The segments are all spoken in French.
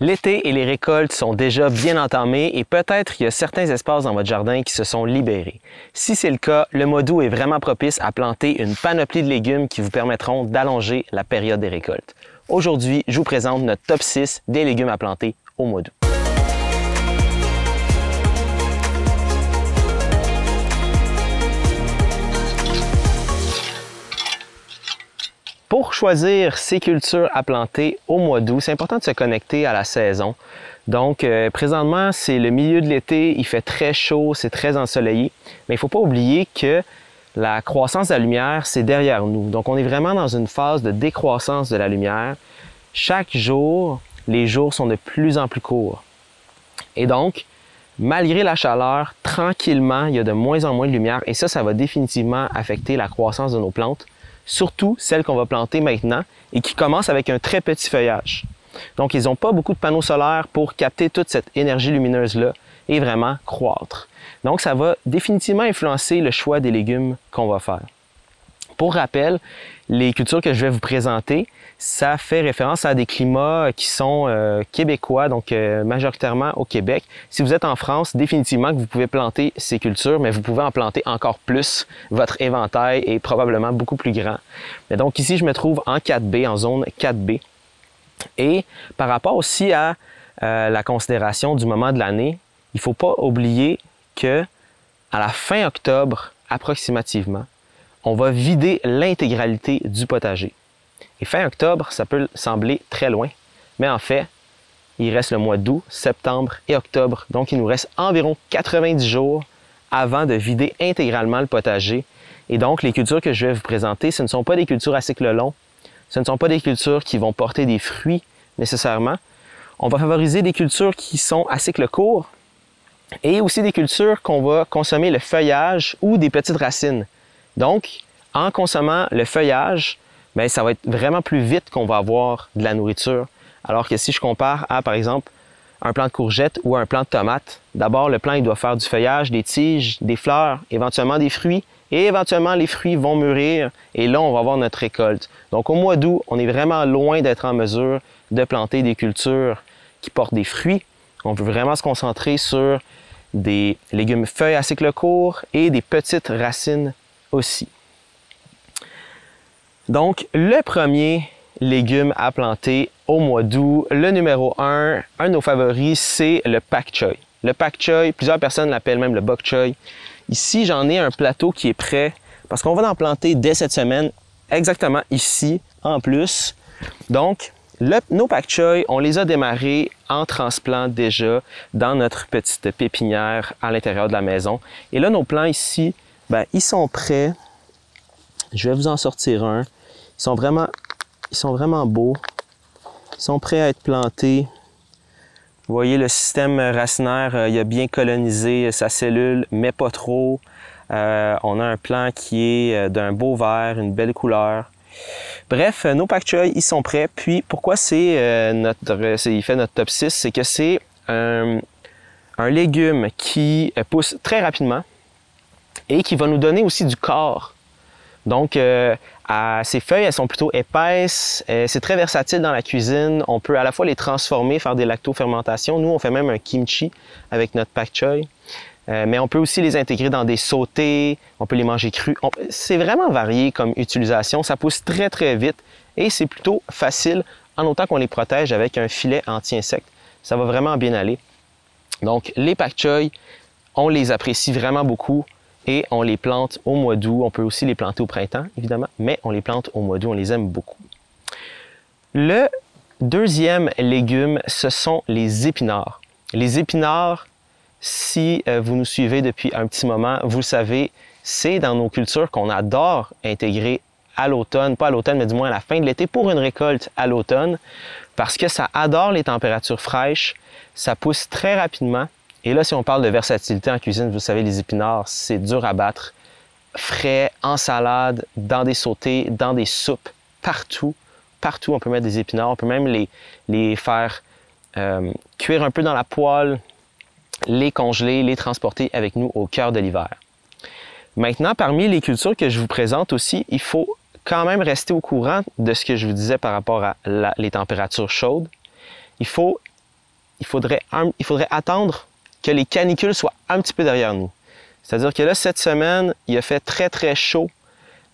L'été et les récoltes sont déjà bien entamés et peut-être qu'il y a certains espaces dans votre jardin qui se sont libérés. Si c'est le cas, le mois d'août est vraiment propice à planter une panoplie de légumes qui vous permettront d'allonger la période des récoltes. Aujourd'hui, je vous présente notre top 6 des légumes à planter au mois d'août. Pour choisir ses cultures à planter au mois d'août, c'est important de se connecter à la saison. Donc, présentement, c'est le milieu de l'été, il fait très chaud, c'est très ensoleillé, mais il ne faut pas oublier que la croissance de la lumière, c'est derrière nous. Donc, on est vraiment dans une phase de décroissance de la lumière. Chaque jour, les jours sont de plus en plus courts. Et donc, malgré la chaleur, tranquillement, il y a de moins en moins de lumière et ça va définitivement affecter la croissance de nos plantes. Surtout celles qu'on va planter maintenant et qui commencent avec un très petit feuillage. Donc, ils n'ont pas beaucoup de panneaux solaires pour capter toute cette énergie lumineuse-là et vraiment croître. Donc, ça va définitivement influencer le choix des légumes qu'on va faire. Pour rappel, les cultures que je vais vous présenter, ça fait référence à des climats qui sont québécois, donc majoritairement au Québec. Si vous êtes en France, définitivement que vous pouvez planter ces cultures, mais vous pouvez en planter encore plus. Votre éventail est probablement beaucoup plus grand. Mais donc ici, je me trouve en 4B, en zone 4B. Et par rapport aussi à la considération du moment de l'année, il ne faut pas oublier que à la fin octobre, approximativement, on va vider l'intégralité du potager. Et fin octobre, ça peut sembler très loin, mais en fait, il reste le mois d'août, septembre et octobre. Donc, il nous reste environ 90 jours avant de vider intégralement le potager. Et donc, les cultures que je vais vous présenter, ce ne sont pas des cultures à cycle long. Ce ne sont pas des cultures qui vont porter des fruits nécessairement. On va favoriser des cultures qui sont à cycle court et aussi des cultures qu'on va consommer le feuillage ou des petites racines. Donc, en consommant le feuillage, bien, ça va être vraiment plus vite qu'on va avoir de la nourriture. Alors que si je compare à, par exemple, un plant de courgette ou un plant de tomate, d'abord, le plant il doit faire du feuillage, des tiges, des fleurs, éventuellement des fruits, et éventuellement les fruits vont mûrir, et là, on va avoir notre récolte. Donc, au mois d'août, on est vraiment loin d'être en mesure de planter des cultures qui portent des fruits. On veut vraiment se concentrer sur des légumes feuilles à cycle court et des petites racines aussi. Donc, le premier légume à planter au mois d'août, le numéro 1 de nos favoris, c'est le pak choy. Le pak choy, plusieurs personnes l'appellent même le bok choy. Ici, j'en ai un plateau qui est prêt parce qu'on va en planter dès cette semaine, exactement ici en plus. Donc, nos pak choy, on les a démarrés en transplant déjà dans notre petite pépinière à l'intérieur de la maison. Et là, nos plants ici, bien, ils sont prêts. Je vais vous en sortir un. Ils sont vraiment beaux. Ils sont prêts à être plantés. Vous voyez, le système racinaire, il a bien colonisé sa cellule, mais pas trop. On a un plant qui est d'un beau vert, une belle couleur. Bref, nos pak choy, ils sont prêts. Puis, pourquoi il fait notre top 6? C'est que c'est un légume qui pousse très rapidement et qui va nous donner aussi du corps. Donc, ces feuilles, elles sont plutôt épaisses. C'est très versatile dans la cuisine. On peut à la fois les transformer, faire des lactofermentations. Nous, on fait même un kimchi avec notre pak choy. Mais on peut aussi les intégrer dans des sautés. On peut les manger crus. C'est vraiment varié comme utilisation. Ça pousse très, très vite et c'est plutôt facile en autant qu'on les protège avec un filet anti-insectes. Ça va vraiment bien aller. Donc, les pak choy, on les apprécie vraiment beaucoup. Et on les plante au mois d'août. On peut aussi les planter au printemps, évidemment, mais on les plante au mois d'août. On les aime beaucoup. Le deuxième légume, ce sont les épinards. Les épinards, si vous nous suivez depuis un petit moment, vous le savez, c'est dans nos cultures qu'on adore intégrer à l'automne, pas à l'automne, mais du moins à la fin de l'été, pour une récolte à l'automne, parce que ça adore les températures fraîches, ça pousse très rapidement. Et là, si on parle de versatilité en cuisine, vous savez, les épinards, c'est dur à battre. Frais, en salade, dans des sautés, dans des soupes, partout. Partout, on peut mettre des épinards. On peut même les faire cuire un peu dans la poêle, les congeler, les transporter avec nous au cœur de l'hiver. Maintenant, parmi les cultures que je vous présente aussi, il faut quand même rester au courant de ce que je vous disais par rapport à les températures chaudes. Il faut il faudrait attendre que les canicules soient un petit peu derrière nous. C'est-à-dire que là, cette semaine, il a fait très, très chaud,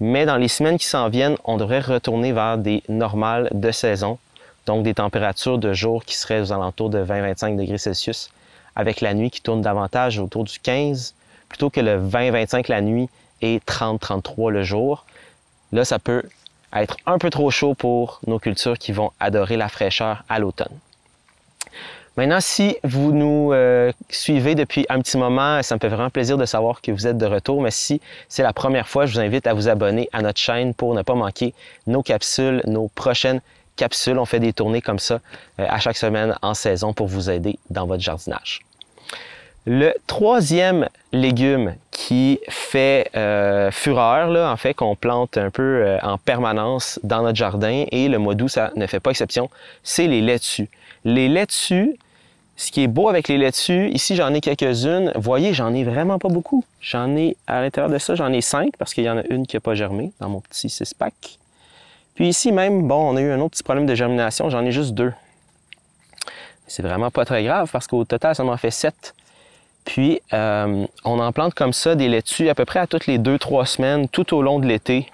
mais dans les semaines qui s'en viennent, on devrait retourner vers des normales de saison, donc des températures de jour qui seraient aux alentours de 20-25 degrés Celsius, avec la nuit qui tourne davantage autour du 15, plutôt que le 20-25 la nuit et 30-33 le jour. Là, ça peut être un peu trop chaud pour nos cultures qui vont adorer la fraîcheur à l'automne. Maintenant, si vous nous suivez depuis un petit moment, ça me fait vraiment plaisir de savoir que vous êtes de retour. Mais si c'est la première fois, je vous invite à vous abonner à notre chaîne pour ne pas manquer nos capsules, nos prochaines capsules. On fait des tournées comme ça à chaque semaine en saison pour vous aider dans votre jardinage. Le troisième légume qui fait fureur, là, en fait, qu'on plante un peu en permanence dans notre jardin, et le mois d'août, ça ne fait pas exception, c'est les laitues. Les laitues, ce qui est beau avec les laitues, ici j'en ai quelques-unes. Vous voyez, j'en ai vraiment pas beaucoup. J'en ai, à l'intérieur de ça, j'en ai 5 parce qu'il y en a une qui n'a pas germé dans mon petit 6-pack. Puis ici même, bon, on a eu un autre petit problème de germination, j'en ai juste 2. C'est vraiment pas très grave parce qu'au total, ça m'en fait 7. Puis, on en plante comme ça des laitues à peu près à toutes les 2-3 semaines tout au long de l'été.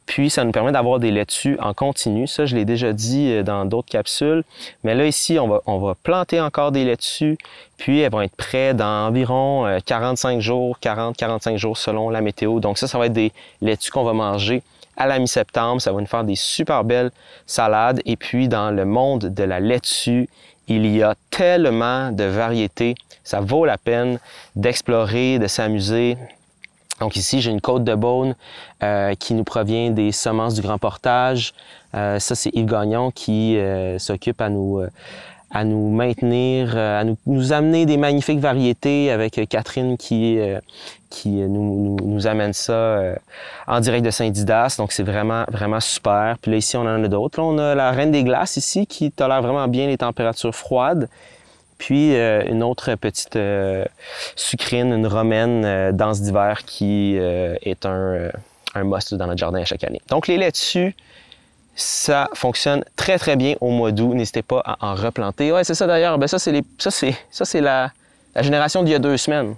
Puis, ça nous permet d'avoir des laitues en continu. Ça, je l'ai déjà dit dans d'autres capsules. Mais là, ici, on va planter encore des laitues. Puis, elles vont être prêtes dans environ 45 jours, 40-45 jours selon la météo. Donc ça va être des laitues qu'on va manger à la mi-septembre. Ça va nous faire des super belles salades. Et puis, dans le monde de la laitue, il y a tellement de variétés. Ça vaut la peine d'explorer, de s'amuser. Donc ici, j'ai une côte de Beaune qui nous provient des semences du Grand Portage. Ça, c'est Yves Gagnon qui s'occupe à nous maintenir, à nous amener des magnifiques variétés avec Catherine qui nous amène ça en direct de Saint-Didas. Donc, c'est vraiment, vraiment super. Puis là, ici, on en a d'autres. Là, on a la Reine des Glaces ici qui tolère vraiment bien les températures froides. Puis une autre petite sucrine, une romaine dense d'hiver qui est un must dans notre jardin à chaque année. Donc les laitues, ça fonctionne très très bien au mois d'août. N'hésitez pas à en replanter. Ouais, c'est ça d'ailleurs. Ben ça c'est la génération d'il y a 2 semaines.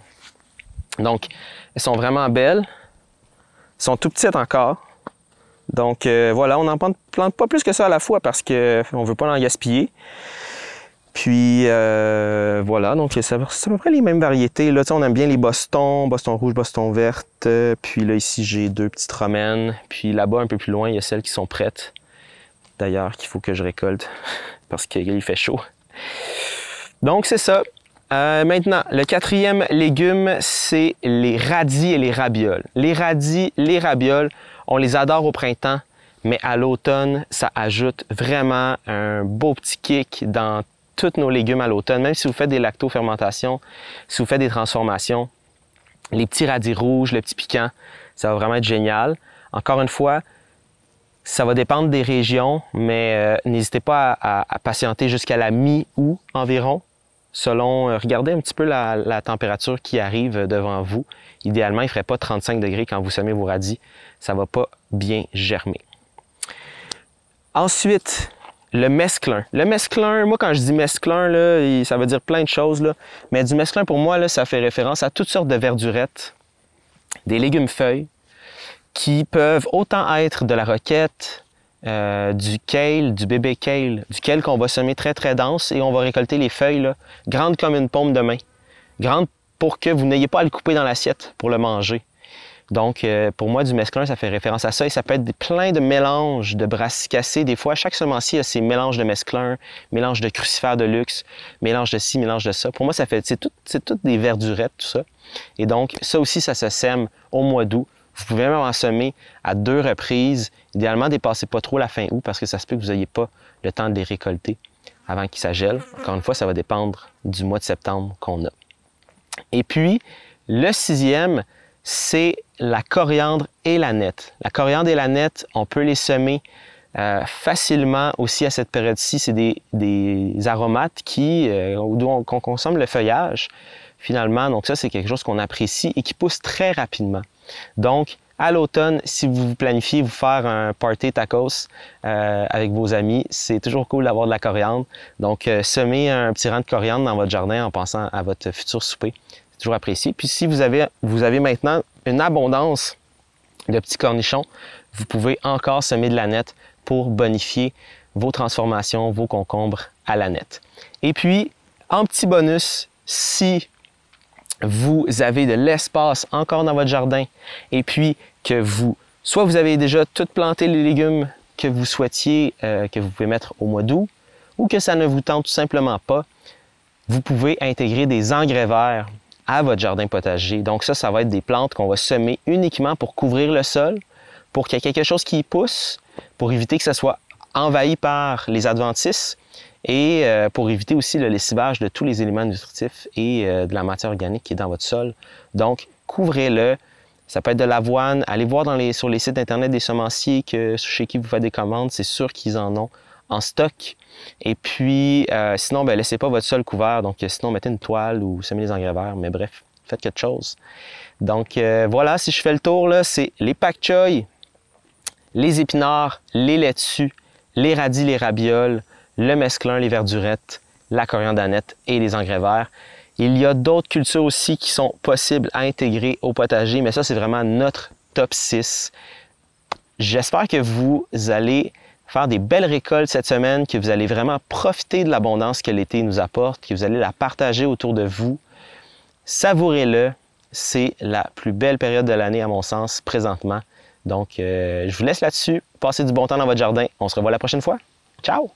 Donc elles sont vraiment belles. Elles sont tout petites encore. Donc voilà, on n'en plante pas plus que ça à la fois parce qu'on ne veut pas en gaspiller. Puis voilà, donc c'est à peu près les mêmes variétés. Là, on aime bien les Boston, Boston rouge, Boston verte. Puis là, ici, j'ai 2 petites romaines. Puis là-bas, un peu plus loin, il y a celles qui sont prêtes. D'ailleurs, qu'il faut que je récolte parce qu'il fait chaud. Donc, c'est ça. Maintenant, le 4e légume, c'est les radis et les rabioles. Les radis, les rabioles, on les adore au printemps, mais à l'automne, ça ajoute vraiment un beau petit kick dans tous nos légumes à l'automne. Même si vous faites des lactofermentations, si vous faites des transformations, les petits radis rouges, le petit piquant, ça va vraiment être génial. Encore une fois, ça va dépendre des régions, mais n'hésitez pas à patienter jusqu'à la mi-août environ, selon, regardez un petit peu la température qui arrive devant vous. Idéalement, il ne ferait pas 35 degrés quand vous semez vos radis. Ça ne va pas bien germer. Ensuite, le mesclun. Le mesclun, moi quand je dis mesclun, là, ça veut dire plein de choses, là, mais du mesclun pour moi, là, ça fait référence à toutes sortes de verdurettes, des légumes feuilles, qui peuvent autant être de la roquette, du kale, du bébé kale, du kale qu'on va semer très très dense et on va récolter les feuilles là, grandes comme une paume de main, grandes pour que vous n'ayez pas à le couper dans l'assiette pour le manger. Donc, pour moi, du mesclun, ça fait référence à ça. Et ça peut être plein de mélanges de brassicacées. Des fois, chaque semencier a ses mélanges de mesclun, mélange de crucifères de luxe, mélange de ci, mélange de ça. Pour moi, c'est toutes des verdurettes, tout ça. Et donc, ça aussi, ça se sème au mois d'août. Vous pouvez même en semer à 2 reprises. Idéalement, dépassez pas trop la fin août parce que ça se peut que vous n'ayez pas le temps de les récolter avant qu'ils s'agèlent. Encore une fois, ça va dépendre du mois de septembre qu'on a. Et puis, le 6e, c'est la coriandre et la nette. La coriandre et la nette, on peut les semer facilement aussi à cette période-ci. C'est des aromates qu'on consomme le feuillage finalement. Donc ça, c'est quelque chose qu'on apprécie et qui pousse très rapidement. Donc, À l'automne, si vous planifiez vous faire un party tacos avec vos amis, c'est toujours cool d'avoir de la coriandre. Donc, semez un petit rang de coriandre dans votre jardin en pensant à votre futur souper. C'est toujours apprécié. Puis si vous avez maintenant une abondance de petits cornichons, vous pouvez encore semer de l'aneth pour bonifier vos transformations, vos concombres à l'aneth. Et puis, en petit bonus, si vous avez de l'espace encore dans votre jardin et puis que soit vous avez déjà tout planté les légumes que vous souhaitiez, que vous pouvez mettre au mois d'août, ou que ça ne vous tente tout simplement pas, vous pouvez intégrer des engrais verts à votre jardin potager. Donc ça va être des plantes qu'on va semer uniquement pour couvrir le sol, pour qu'il y ait quelque chose qui y pousse, pour éviter que ça soit envahi par les adventices et pour éviter aussi le lessivage de tous les éléments nutritifs et de la matière organique qui est dans votre sol. Donc, couvrez-le. Ça peut être de l'avoine. Allez voir sur les sites internet des semenciers chez qui vous faites des commandes. C'est sûr qu'ils en ont en stock. Et puis, sinon, laissez pas votre sol couvert. Donc, sinon, mettez une toile ou semez les engrais verts. Mais bref, faites quelque chose. Donc, voilà, si je fais le tour, là, c'est les pak choy, les épinards, les laitues, les radis, les rabioles, le mesclun, les verdurettes, la coriandre aneth et les engrais verts. Il y a d'autres cultures aussi qui sont possibles à intégrer au potager, mais ça, c'est vraiment notre top 6. J'espère que vous allez faire des belles récoltes cette semaine, que vous allez vraiment profiter de l'abondance que l'été nous apporte, que vous allez la partager autour de vous. Savourez-le. C'est la plus belle période de l'année, à mon sens, présentement. Donc, je vous laisse là-dessus. Passez du bon temps dans votre jardin. On se revoit la prochaine fois. Ciao!